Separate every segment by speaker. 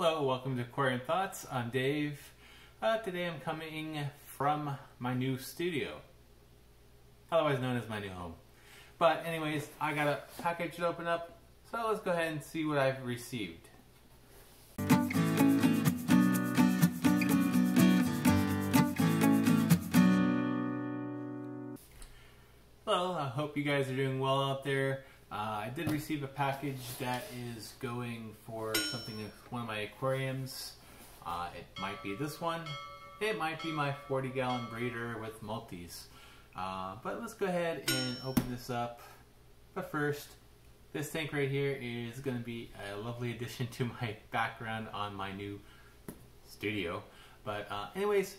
Speaker 1: Hello, welcome to Aquarium Thoughts. I'm Dave. Today I'm coming from my new studio, otherwise known as my new home. But anyways, I got a package to open up, so let's go ahead and see what I've received. Hello, I hope you guys are doing well out there. I did receive a package that is going for something in one of my aquariums. It might be this one. It might be my 40-gallon breeder with multis. But let's go ahead and open this up. But first, this tank right here is going to be a lovely addition to my background on my new studio. But anyways,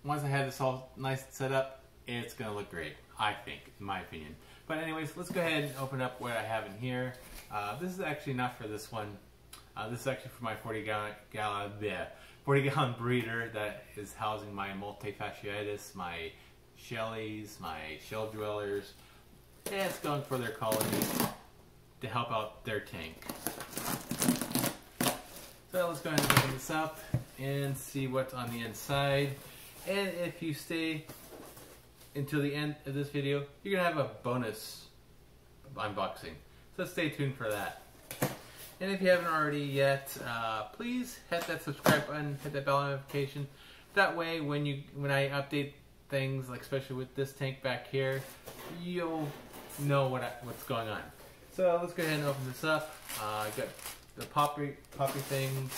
Speaker 1: once I have this all nice and set up, it's going to look great, I think, in my opinion. But anyways, let's go ahead and open up what I have in here. This is actually not for this one. This is actually for my 40-gallon breeder that is housing my multifasciitis, my shellies, my shell dwellers. And it's going for their colonies to help out their tank. So let's go ahead and open this up and see what's on the inside. And if you stay until the end of this video, you're gonna have a bonus unboxing. So stay tuned for that. And if you haven't already yet, please hit that subscribe button, hit that bell notification. That way, when I update things, like especially with this tank back here, you'll know what's going on. So let's go ahead and open this up. I got the poppy things.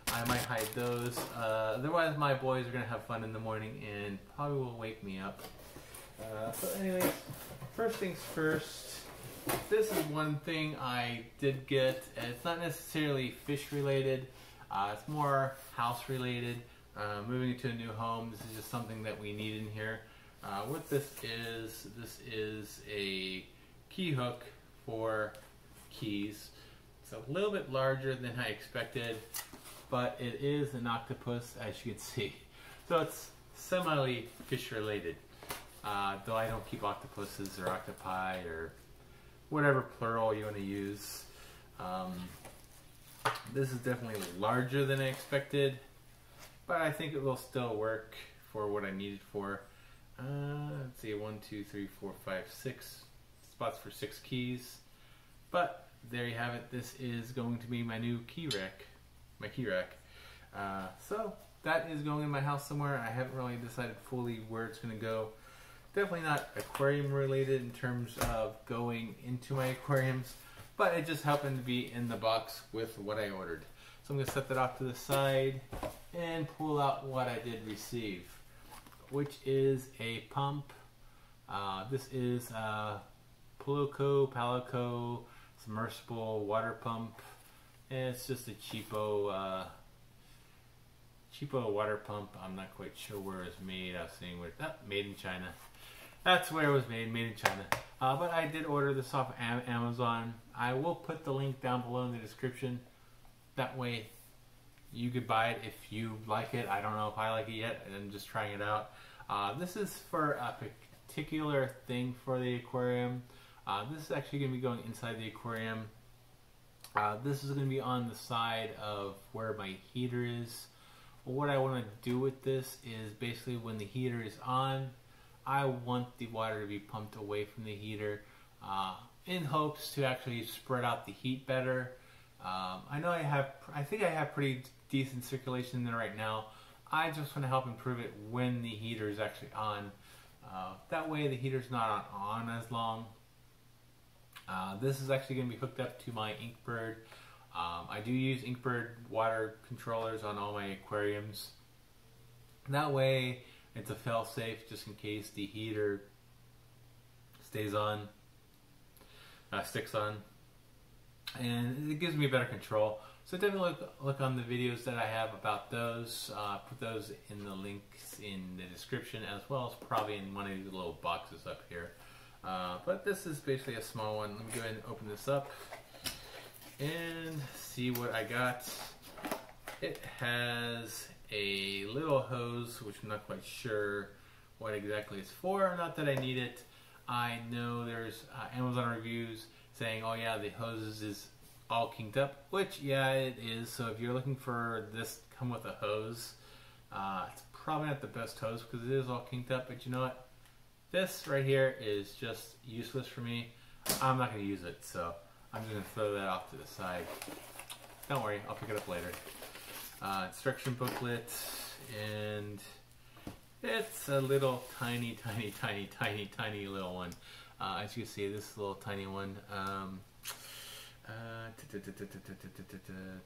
Speaker 1: I might hide those. Otherwise, my boys are gonna have fun in the morning and probably will wake me up. So anyways, first things first, this is one thing I did get, and it's not necessarily fish related, it's more house related. Moving into a new home, this is just something that we need in here. What this is a key hook for keys. It's a little bit larger than I expected, but it is an octopus, as you can see. So it's semi-fish related. Though I don't keep octopuses or octopi or whatever plural you want to use. This is definitely larger than I expected, but I think it will still work for what I need it for. Let's see, 1, 2, 3, 4, 5, 6 spots for 6 keys. But there you have it. This is going to be my new key rack, my key rack. So that is going in my house somewhere. I haven't really decided fully where it's going to go. Definitely not aquarium related in terms of going into my aquariums, but it just happened to be in the box with what I ordered. So I'm going to set that off to the side and pull out what I did receive, which is a pump. This is a Pulaco Submersible Water Pump. And it's just a cheapo water pump. I'm not quite sure where it's made. I was seeing where made in China. That's where it was made in China. But I did order this off Amazon. I will put the link down below in the description. That way you could buy it if you like it. I don't know if I like it yet. I'm just trying it out. This is for a particular thing for the aquarium. This is actually going to be going inside the aquarium. This is going to be on the side of where my heater is. What I want to do with this is basically when the heater is on, I want the water to be pumped away from the heater in hopes to actually spread out the heat better. I know I think I have pretty decent circulation in there right now. I just want to help improve it when the heater is actually on. That way the heater's not on as long. This is actually going to be hooked up to my Inkbird. I do use Inkbird water controllers on all my aquariums. That way it's a fail-safe just in case the heater stays on, sticks on, and it gives me better control. So definitely look on the videos that I have about those. Put those in the links in the description, as well as probably in one of these little boxes up here. But this is basically a small one. Let me go ahead and open this up and see what I got. It has a little hose, which I'm not quite sure what exactly it's for. Not that I need it. I know there's Amazon reviews saying, oh yeah, the hose is all kinked up, which yeah it is. So if you're looking for this come with a hose, it's probably not the best hose because it is all kinked up. But you know what? This right here is just useless for me. I'm not going to use it, so I'm just going to throw that off to the side. Don't worry, I'll pick it up later. Instruction booklet, and it's a little tiny little one. As you can see, this little tiny one.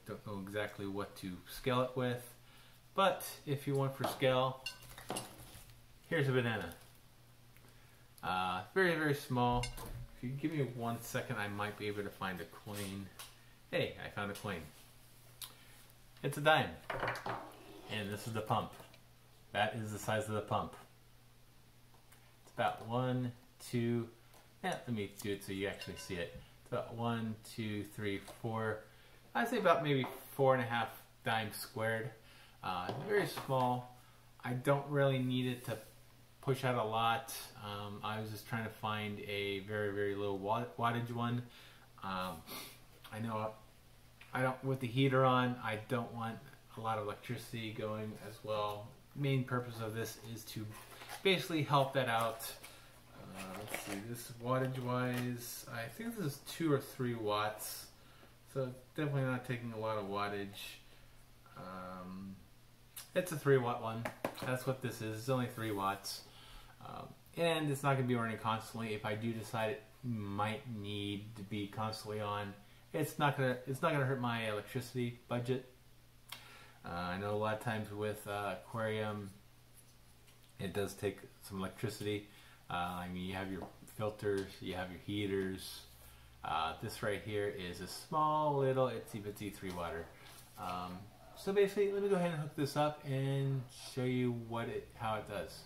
Speaker 1: Don't know exactly what to scale it with, but if you want for scale, here's a banana. Very small. If you give me 1 second, I might be able to find a coin. Hey, I found a coin. It's a dime. And this is the pump. That is the size of the pump. It's about 1, 2, let me do it so you actually see it. It's about 1, 2, 3, 4. I'd say about maybe 4.5 dimes squared. Very small. I don't really need it to push out a lot. I was just trying to find a very low wattage one. I know I don't, with the heater on, I don't want a lot of electricity going as well. Main purpose of this is to basically help that out. Let's see, this wattage wise, I think this is 2 or 3 watts, so definitely not taking a lot of wattage. It's a 3-watt one. That's what this is. It's only 3 watts. And it's not going to be running constantly. If I do decide it might need to be constantly on, it's not gonna hurt my electricity budget. I know a lot of times with Aquarium, it does take some electricity. I mean, you have your filters, you have your heaters. This right here is a small little itsy bitsy 3-watter. So basically, let me go ahead and hook this up and show you how it does.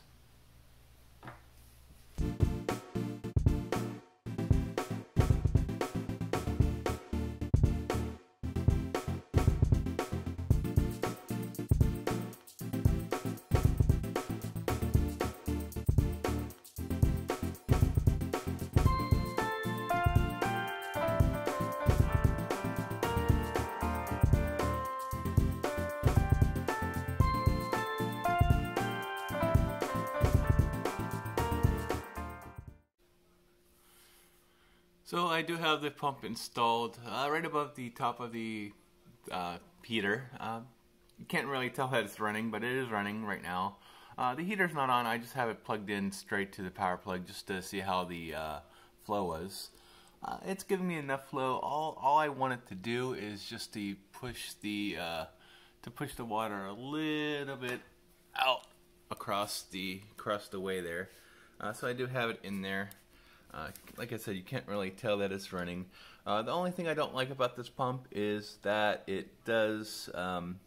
Speaker 1: So I do have the pump installed right above the top of the heater. You can't really tell that it's running, but it is running right now. The heater's not on. I just have it plugged in straight to the power plug just to see how the flow was. It's giving me enough flow. All I want it to do is just to push the water a little bit out across the way there. So I do have it in there. Like I said, you can't really tell that it's running. The only thing I don't like about this pump is that it does one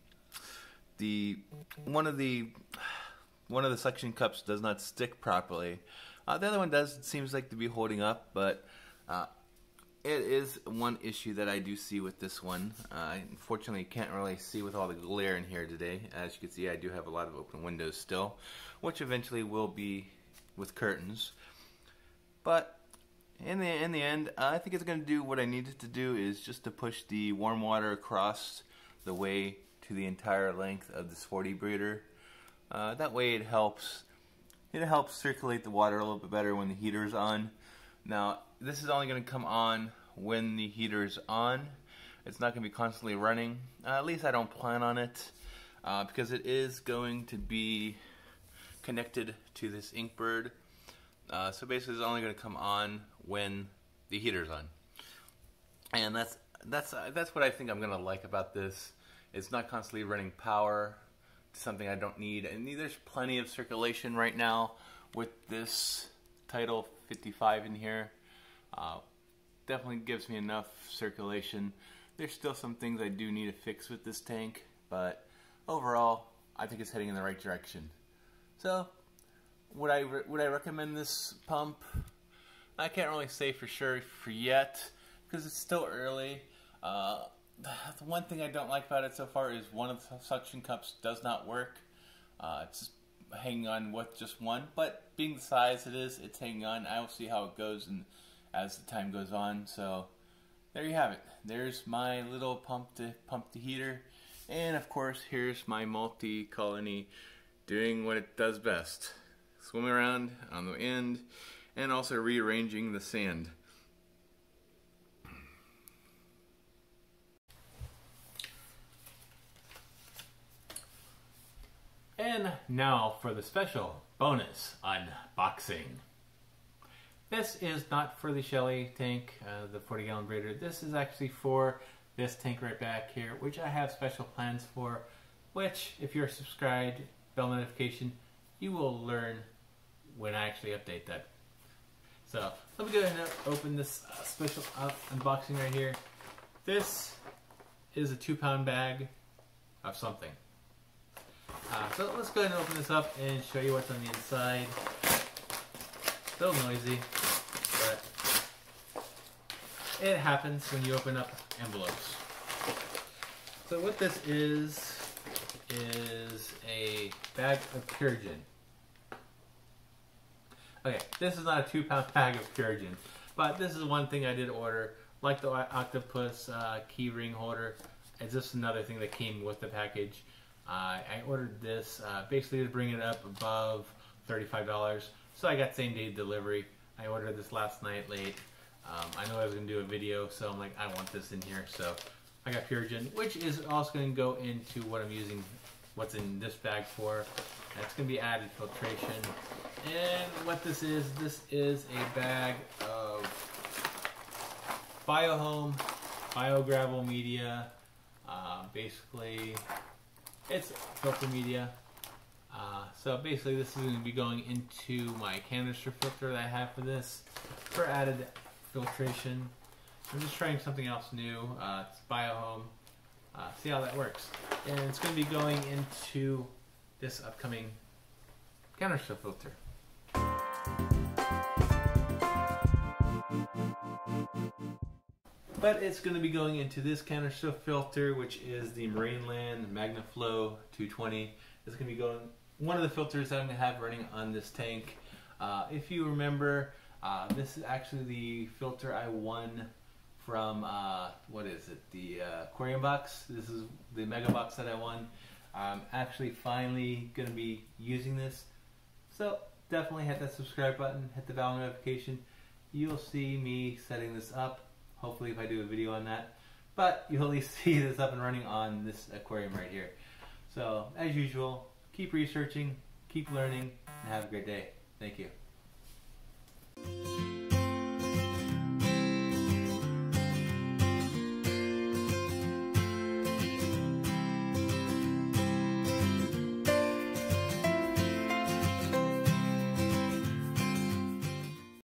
Speaker 1: of the suction cups does not stick properly. The other one does. It seems like to be holding up, but it is one issue that I do see with this one. Unfortunately, you can't really see with all the glare in here today. As you can see, I do have a lot of open windows still, which eventually will be with curtains. But in the end, I think it's going to do what I need it to do, is just to push the warm water across the way to the entire length of this 40 breeder. That way it helps circulate the water a little bit better when the heater's on. Now, this is only going to come on when the heater's on. It's not going to be constantly running. At least I don't plan on it, because it is going to be connected to this Inkbird. So basically, it's only going to come on when the heater's on, and that's what I think I'm going to like about this. It's not constantly running power to something I don't need, and there's plenty of circulation right now with this Title 55 in here. Definitely gives me enough circulation. There's still some things I do need to fix with this tank, but overall, I think it's heading in the right direction. So, would I recommend this pump? I can't really say for sure for yet, because it's still early. The one thing I don't like about it so far is one of the suction cups does not work. It's hanging on with just one, but being the size it is, it's hanging on. I will see how it goes and as the time goes on. So there you have it. There's my little pump to heater, and of course here's my multi-colony doing what it does best. Swimming around on the end and also rearranging the sand. And now for the special bonus unboxing. This is not for the Shelly tank, the 40-gallon breeder. This is actually for this tank right back here, which I have special plans for, which if you're subscribed, bell notification, you will learn when I actually update that. So let me go ahead and open this special unboxing right here. This is a 2-pound bag of something. So let's go ahead and open this up and show you what's on the inside. Still noisy, but it happens when you open up envelopes. So what this is a bag of Purigen. Okay, this is not a 2-pound bag of Purigen, but this is one thing I did order, like the Octopus Key Ring holder. It's just another thing that came with the package. I ordered this basically to bring it up above $35, so I got same-day delivery. I ordered this last night late. I know I was going to do a video, so I'm like, I want this in here, so I got Purigen, which is also going to go into what I'm using, what's in this bag for. And it's going to be added filtration. And what this is a bag of Biohome SuperBioGravel media. Basically, it's filter media. So basically this is going to be going into my canister filter that I have for this for added filtration. I'm just trying something else new. It's Biohome. See how that works. And it's going to be going into this upcoming canister filter. But it's going to be going into this canister filter, which is the Marineland MagnaFlow 220. It's going to be going one of the filters that I'm going to have running on this tank. If you remember, this is actually the filter I won from, what is it, the Aquarium box. This is the mega box that I won. I'm actually finally going to be using this. So definitely hit that subscribe button, hit the bell notification. You'll see me setting this up. Hopefully if I do a video on that. But you'll at least see this up and running on this aquarium right here. So as usual, keep researching, keep learning, and have a great day. Thank you.